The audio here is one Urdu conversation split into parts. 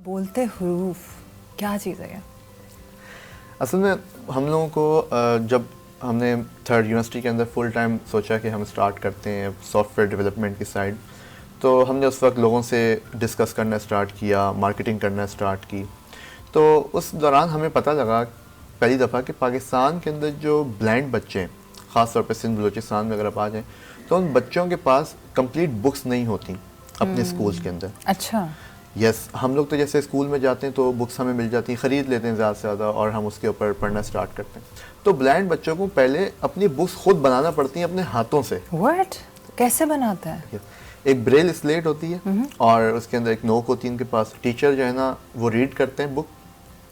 بولتے حروف کیا چیز ہے؟ اصل میں ہم لوگوں کو جب ہم نے تھرڈ یونیورسٹی کے اندر فل ٹائم سوچا کہ ہم اسٹارٹ کرتے ہیں سافٹ ویئر ڈیولپمنٹ کی سائڈ، تو ہم نے اس وقت لوگوں سے ڈسکس کرنا اسٹارٹ کیا، مارکیٹنگ کرنا اسٹارٹ کی. تو اس دوران ہمیں پتہ لگا پہلی دفعہ کہ پاکستان کے اندر جو بلائنڈ بچے ہیں، خاص طور پہ سندھ بلوچستان میں اگر آپ آ جائیں تو ان بچوں کے پاس کمپلیٹ بکس نہیں ہوتی اپنے اسکولس کے اندر. اچھا. یس، ہم لوگ تو جیسے اسکول میں جاتے ہیں تو بکس ہمیں مل جاتی ہیں، خرید لیتے ہیں زیادہ سے زیادہ اور ہم اس کے اوپر پڑھنا اسٹارٹ کرتے ہیں. تو بلائنڈ بچوں کو پہلے اپنی بکس خود بنانا پڑتی ہیں اپنے ہاتھوں سے. واٹ؟ کیسے بناتا ہے؟ ایک بریل سلیٹ ہوتی ہے اور اس کے اندر ایک نوک ہوتی ہے ان کے پاس. ٹیچر جو ہے نا وہ ریڈ کرتے ہیں بک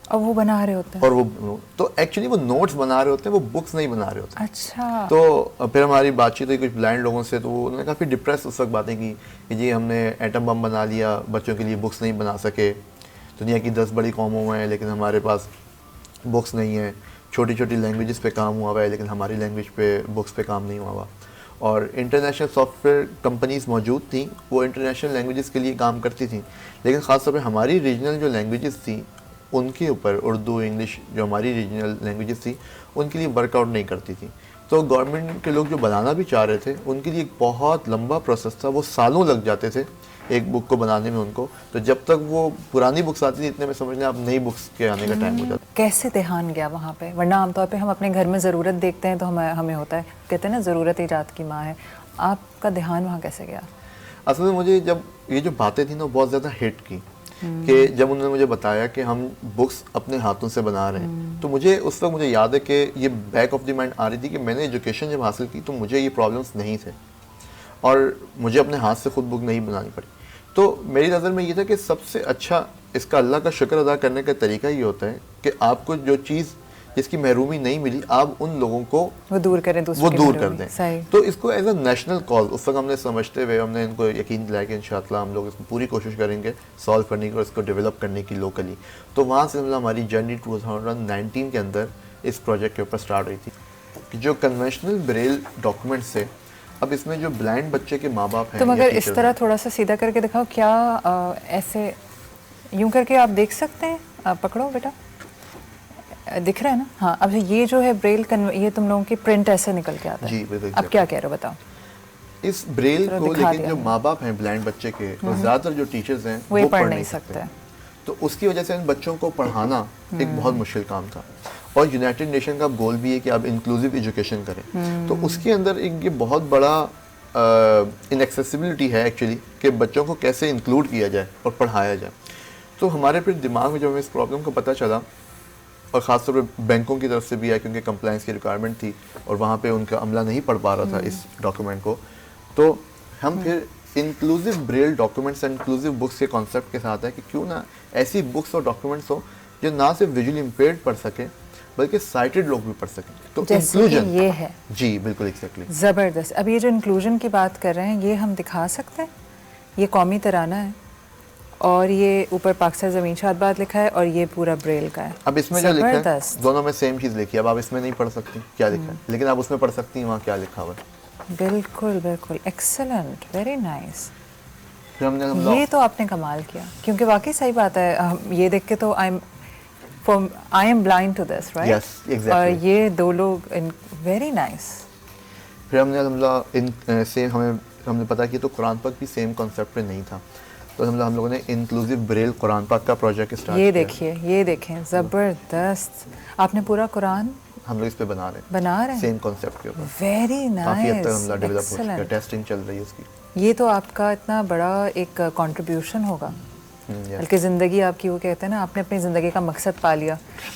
اور وہ بنا رہے ہوتے ہیں، اور وہ تو ایکچولی وہ نوٹس بنا رہے ہوتے ہیں، وہ بکس نہیں بنا رہے ہوتے. اچھا. تو پھر ہماری بات چیت ہوئی کچھ بلائنڈ لوگوں سے، تو انہوں نے کافی ڈپریس اس وقت باتیں کی کہ جی ہم نے ایٹم بم بنا لیا، بچوں کے لیے بکس نہیں بنا سکے. دنیا کی 10 بڑی قوموں میں لیکن ہمارے پاس بکس نہیں ہیں. چھوٹی چھوٹی لینگویجز پہ کام ہوا ہوا ہے لیکن ہماری لینگویج پہ بکس پہ کام نہیں ہوا ہوا. اور انٹرنیشنل سافٹ ویئر کمپنیز موجود تھیں، وہ انٹرنیشنل لینگویجز کے لیے کام کرتی تھیں، لیکن خاص طور پہ ہماری ریجنل جو لینگویجز تھیں ان کے اوپر، اردو انگلش جو ہماری ریجنل لینگویجز تھیں ان کے لیے ورک آؤٹ نہیں کرتی تھیں. تو گورنمنٹ کے لوگ جو بنانا بھی چاہ رہے تھے ان کے لیے ایک بہت لمبا پروسیس تھا، وہ سالوں لگ جاتے تھے ایک بک کو بنانے میں ان کو. تو جب تک وہ پرانی بکس آتی تھی اتنے میں سمجھنا اب نئی بکس کے آنے کا ٹائم ہو جاتا. کیسے دھیان گیا وہاں پہ؟ ورنہ عام طور پہ ہم اپنے گھر میں ضرورت دیکھتے ہیں تو ہمیں ہوتا ہے، کہتے ہیں نا ضرورت ایجاد کی ماں ہے. آپ کا دھیان وہاں کیسے گیا؟ اصل میں مجھے جب یہ جو باتیں تھیں نا بہت زیادہ ہٹ کی کہ جب انہوں نے مجھے بتایا کہ ہم بکس اپنے ہاتھوں سے بنا رہے ہیں، تو مجھے اس وقت مجھے یاد ہے کہ یہ بیک آف دی مائنڈ آ رہی تھی کہ میں نے ایجوکیشن جب حاصل کی تو مجھے یہ پرابلمس نہیں تھے اور مجھے اپنے ہاتھ سے خود بک نہیں بنانی پڑی. تو میری نظر میں یہ تھا کہ سب سے اچھا اس کا اللہ کا شکر ادا کرنے کا طریقہ یہ ہوتا ہے کہ آپ کو جو چیز جس کی محرومی نہیں ملی آپ ان لوگوں کو وہ دور کریں، وہ دور کر دیں. صحیح. تو اس کو ایز اے نیشنل کاز اس وقت ہم نے سمجھتے ہوئے ہم نے ان کو یقین دلایا کہ انشاءاللہ ہم لوگ اس کو پوری کوشش کریں گے سالو کرنے کی اور اس کو ڈیولپ کرنے کی لوکلی. تو وہاں سے ہماری جرنی 2019 کے اندر اس پروجیکٹ کے اوپر اسٹارٹ ہوئی تھی کہ جو کنونشنل بریل ڈاکومنٹس سے اب اس میں جو بلائنڈ بچے کے ماں باپ ہیں. تم اگر اس طرح تھوڑا سا سیدھا کر کے دکھاؤ، کیا ایسے یوں کر کے آپ دیکھ سکتے ہیں؟ آپ پکڑو بیٹا، دکھ رہا ہے نا؟ ہاں. اب یہ جو ہے بریل یہ تم لوگوں کی پرنٹ ایسے نکل کے آتا ہے. جی بالکل. اب کیا کہہ رہے ہو بتاؤ؟ اس بریل کو لیکن جو ماں باپ ہیں بلائنڈ بچے کے، زیادہ تر جو ٹیچرز ہیں وہ پڑھ نہیں سکتے، تو اس کی وجہ سے ان بچوں کو پڑھانا ایک بہت مشکل کام تھا. اور یونائٹڈ نیشن کا گول بھی ہے کہ آپ انکلوسیو ایجوکیشن کریں. تو اس کے اندر ایک یہ بہت بڑا انیکسیسیبلٹی ہے ایکچولی کہ بچوں کو کیسے انکلوڈ کیا جائے اور پڑھایا جائے. تو ہمارے پھر دماغ میں جب ہمیں اس پرابلم کا پتہ چلا اور خاص طور پہ بینکوں کی طرف سے بھی آیا کیونکہ کمپلائنس کی ریکوائرمنٹ تھی اور وہاں پہ ان کا عملہ نہیں پڑھ پا رہا تھا اس ڈاکومنٹ کو، تو ہم پھر inclusive braille documents and inclusive books کے کانسیپٹ کے ساتھ ہے کہ کیوں نہ ایسی بکس اور ڈاکومنٹس ہو جو نہ صرف ویژولی امپیئرڈ پڑھ سکیں بلکہ سائٹڈ لوگ بھی پڑھ سکیں. تو انکلوژن یہ ہے. جی بالکل ایگزیکٹلی. زبردست. اب یہ جو انکلوژن کی بات کر رہے ہیں یہ ہم دکھا سکتے ہیں؟ یہ قومی ترانہ ہے اور یہ اوپر پاکستان زمین شاد بات لکھا ہے اور یہ پورا بریل کا ہے. اب اس میں جو لکھا ہے دونوں میں سیم چیز لکھی ہے. اب آپ اس میں نہیں پڑھ سکتی کیا لکھا ہے، لیکن آپ اس میں پڑھ سکتی ہیں وہاں کیا لکھا ہوا ہے. بالکل بالکل. Excellent, very nice. یہ تو آپ نے کمال کیا کیونکہ واقعی صحیح بات ہے. یہ دیکھ کے تو I am blind to this, right? Yes, exactly. اور یہ دو لوگ ویری نائس. پھر ہم نے الحمدللہ سیم ہم نے پتا کیا تو قرآن پاک بھی سیم کانسیپٹ پہ نہیں تھا، تو الحمدللہ ہم لوگوں نے انکلوسیو بریل قرآن پاک کا پروجیکٹ اسٹارٹ کیا. یہ دیکھیے، یہ دیکھیں، زبردست. آپ نے پورا قرآن ہم لوگ اس پہ بنا رہے ہیں سیم کانسیپٹ کے اوپر. Very nice. کافی حد تک الحمدللہ ڈیولپ ہو چکا ہے، ٹیسٹنگ چل رہی ہے اس کی. یہ تو آپ کا اتنا بڑا ایک کنٹریبیوشن ہوگا، بلکہ زندگی آپ کی، وہ کہتے ہیں نا آپ نے اپنی زندگی کا مقصد پا لیا.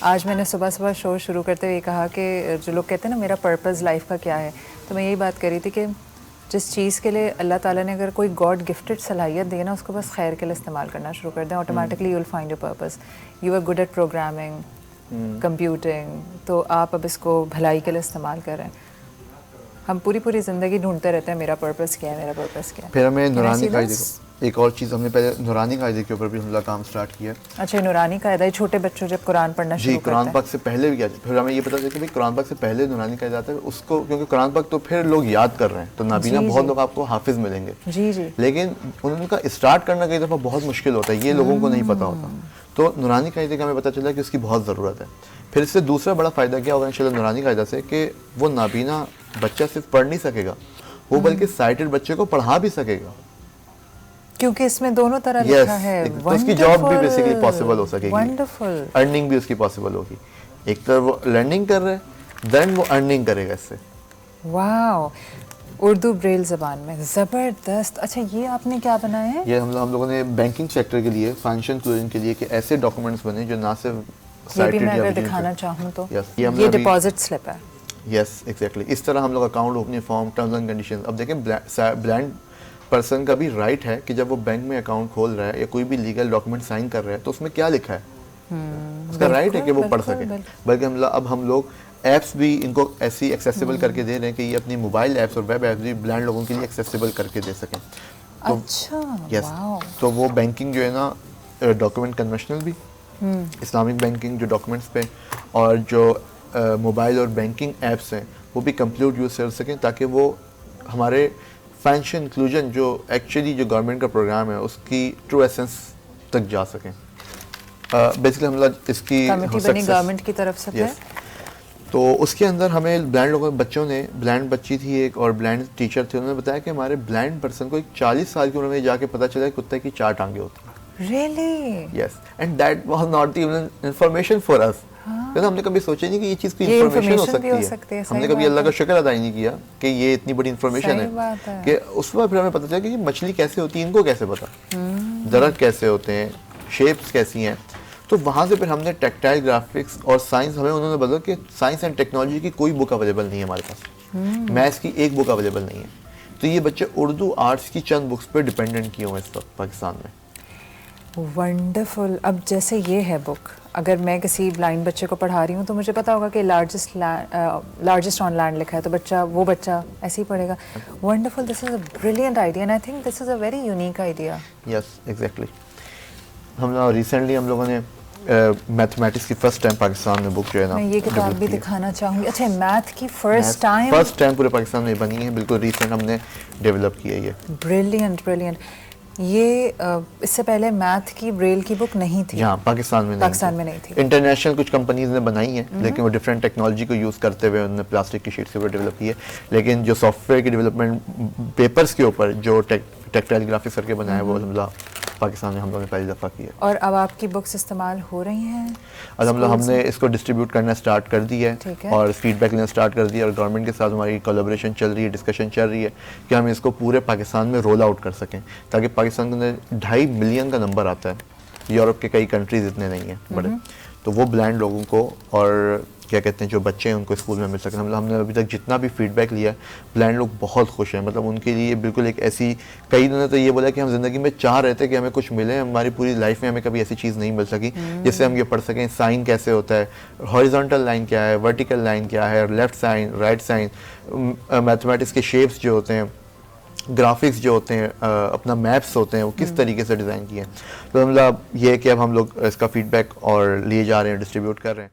آج میں نے صبح صبح شو شروع کرتے ہوئے کہا کہ جو لوگ کہتے ہیں نا میرا پرپز لائف کا کیا ہے، تو میں یہی بات کر رہی تھی کہ جس چیز کے لیے اللہ تعالیٰ نے اگر کوئی گاڈ گفٹڈ صلاحیت دی نا اس کو بس خیر کے لیے استعمال کرنا شروع کر دیں، automatically you will find your purpose. You are good at programming, computing, تو آپ اب اس کو بھلائی کے لیے استعمال کر رہے ہیں. ہم پوری زندگی ڈھونڈتے رہتے ہیں میرا پرپز کیا ہے، میرا پرپز کیا ہے. پھر ہمیں نورانی کا ایک اور چیز ہم نے پہلے نورانی قاعدے کے اوپر بھی ہم کام سٹارٹ کیا ہے. اچھا نورانی قاعدہ ہے چھوٹے بچوں جب قرآن پڑھنا جی شروع قرآن کرتے پاک سے پہلے بھی کیا, پھر ہمیں یہ پتا چلا کہ قرآن پاک سے پہلے نورانی قاعدہ آتا ہے اس کو, کیونکہ قرآن پاک تو پھر لوگ یاد کر رہے ہیں تو نابینا بہت لوگ آپ کو حافظ ملیں گے, جی جی, لیکن ان کا اسٹارٹ کرنا کئی دفعہ بہت مشکل ہوتا ہے, یہ لوگوں کو نہیں پتا ہوتا. تو نورانی قاعدے کا ہمیں پتہ چلا کہ اس کی بہت ضرورت ہے. پھر اس سے دوسرا بڑا فائدہ کیا ہوگا انشاءاللہ نورانی قاعدہ سے, کہ وہ نابینا بچہ صرف پڑھ نہیں سکے گا, وہ بلکہ سائٹڈ بچے کو پڑھا بھی سکے گا, کیونکہ اس میں دونوں طرح لکھا ہے. تو اس کی جاب بھی بیسیکلی پاسبل ہو سکے گی, ونڈرفل, ارننگ بھی اس کی پاسبل ہوگی. ایک طرف وہ لرننگ کر رہے ہیں, دین وہ ارننگ کرے گا اس سے. واو, اردو بریل زبان میں, زبردست. اچھا یہ آپ نے کیا بنایا ہے؟ یہ ہم لوگوں نے بینکنگ سیکٹر کے لیے, فائنینشیل انکلوژن کے لیے, کہ ایسے ڈاکومنٹس بنے جو نہ صرف یہ بھی میں اگر دکھانا چاہوں تو یہ ڈپازٹ سلپ ہے. یس ایگزیکٹلی, اس طرح ہم لوگ account opening form, terms and condition. اب دیکھیں بلائنڈ پرسن کا بھی رائٹ ہے کہ جب وہ بینک میں اکاؤنٹ کھول رہا ہے یا کوئی بھی لیگل ڈاکومنٹ سائن کر رہا ہے تو اس میں کیا لکھا ہے, اس کا رائٹ ہے کہ وہ پڑھ سکے. بلکہ اب ہم لوگ ایپس بھی ان کو ایسی ایکسیسیبل کر کے دے رہے ہیں کہ یہ اپنی موبائل ایپس اور ویب ایپس بھی بلائنڈ لوگوں کے لیے ایکسیسیبل کر کے دے سکیں. اچھا یس, تو وہ بینکنگ جو ہے نا, ڈاکومنٹ کنونشنل بھی, اسلامک بینکنگ جو ڈاکومنٹس پہ, اور جو موبائل اور بینکنگ ایپس ہیں وہ بھی کمپلیٹ یوز کر سکیں, تاکہ وہ ہمارے فائنینشیل انکلوژن جو ایکچولی جو گورنمنٹ کا پروگرام ہے اس کی ٹرو ایسنس تک جا سکیں. بیسکلی ہم لوگ اس کی کمیٹی بنی گورنمنٹ کی طرف سے, تو اس کے اندر ہمیں بلائنڈ لوگوں بچوں نے, بلائنڈ بچی تھی ایک اور بلائنڈ ٹیچر تھے, انہوں نے بتایا کہ ہمارے بلائنڈ پرسن کو ایک 40 سال کی عمر میں جا کے پتہ چلا کہ کتے کی 4 ٹانگیں ہوتی ہیں. Really? Yes, and that was not even information for us. ہم نے کبھی سوچا نہیں کہ یہ چیز کی انفارمیشن ہو سکتی ہے. ہم نے کبھی اللہ کا شکر ادا ہی نہیں کیا کہ یہ اتنی بڑی انفارمیشن ہے, کہ اس وقت پھر ہمیں پتہ چلا کہ یہ مچھلی کیسے ہوتی ہے, ان کو کیسے پتا, درخت کیسے ہوتے ہیں, شیپس کیسی ہیں. تو وہاں سے پھر ہم نے ٹیکٹائل گرافکس اور سائنس, ہمیں انہوں نے بتایا کہ سائنس اینڈ ٹیکنالوجی کی کوئی بک اویلیبل نہیں ہے ہمارے پاس, میتھس کی ایک بک اویلیبل نہیں ہے. تو یہ بچے اردو آرٹس کی چند بکس پہ ڈپینڈنٹ کیے ہوئے اس وقت پاکستان میں. ونڈرفل. اب جیسے یہ ہے بک, اگر میں کسی بلائنڈ بچے کو پڑھا رہی ہوں تو مجھے پتا ہوگا کہ لارجسٹ آن لینڈ لکھا ہے, تو وہ بچہ ایسے ہی پڑھے گا. Wonderful, this is a brilliant idea, and I think this is a very unique idea. Yes exactly. ہم ریسنٹلی ہم لوگوں نے میتھمیٹکس کی فرسٹ ٹائم پاکستان میں بک جو ہے نا, میں یہ کتاب بھی دکھانا چاہوں گی. اچھا میتھ کی فرسٹ ٹائم پورے پاکستان میں بنی ہے, بالکل ریسنٹ ہم نے ڈیولپ کی ہے یہ. Brilliant brilliant. یہ اس سے پہلے میتھ کی بریل کی بک نہیں تھی یہاں پاکستان میں نہیں تھی. انٹرنیشنل کچھ کمپنیز نے بنائی ہیں, لیکن وہ ڈفرینٹ ٹیکنالوجی کو یوز کرتے ہوئے انہوں نے پلاسٹک کی شیٹس کے اوپر ڈیولپ کی ہے. لیکن جو سافٹ ویئر کی ڈیولپمنٹ پیپرز کے اوپر جو ٹیکٹائل گرافکس کر کے بنایا ہے, وہ الحمدللہ پاکستان میں ہم لوگوں نے پہلی دفعہ کی ہے. اور اب آپ کی بکس استعمال ہو رہی ہیں الحمدللہ, ہم نے اس کو ڈسٹریبیوٹ کرنا اسٹارٹ کر دی ہے, اور فیڈ بیک لینا اسٹارٹ کر دیا, اور گورنمنٹ کے ساتھ ہماری کولیبریشن چل رہی ہے, ڈسکشن چل رہی ہے کہ ہم اس کو پورے پاکستان میں رول آؤٹ کر سکیں, تاکہ پاکستان کے اندر 2.5 ملین کا نمبر آتا ہے, یورپ کے کئی کنٹریز اتنے نہیں ہیں بڑے, تو وہ بلائنڈ لوگوں کو اور کیا کہتے ہیں جو بچے ہیں ان کو اسکول میں مل سکیں. ہم نے ابھی تک جتنا بھی فیڈ بیک لیا ہے, بلائنڈ لوگ بہت خوش ہیں. مطلب ان کے لیے بالکل ایک ایسی, کئی نے تو یہ بولا کہ ہم زندگی میں چاہ رہے تھے کہ ہمیں کچھ ملے, ہماری پوری لائف میں ہمیں کبھی ایسی چیز نہیں مل سکی جس سے ہم یہ پڑھ سکیں سائن کیسے ہوتا ہے, ہاریزونٹل لائن کیا ہے, ورٹیکل لائن کیا ہے, left sign, right sign, mathematics کے شیپس جو ہوتے ہیں, گرافکس جو ہوتے ہیں, اپنا میپس ہوتے ہیں, وہ کس طریقے سے ڈیزائن کیے ہیں. تو مطلب یہ کہ اب ہم لوگ اس کا فیڈ بیک اور لیے جا رہے ہیں, ڈسٹریبیوٹ کر رہے ہیں.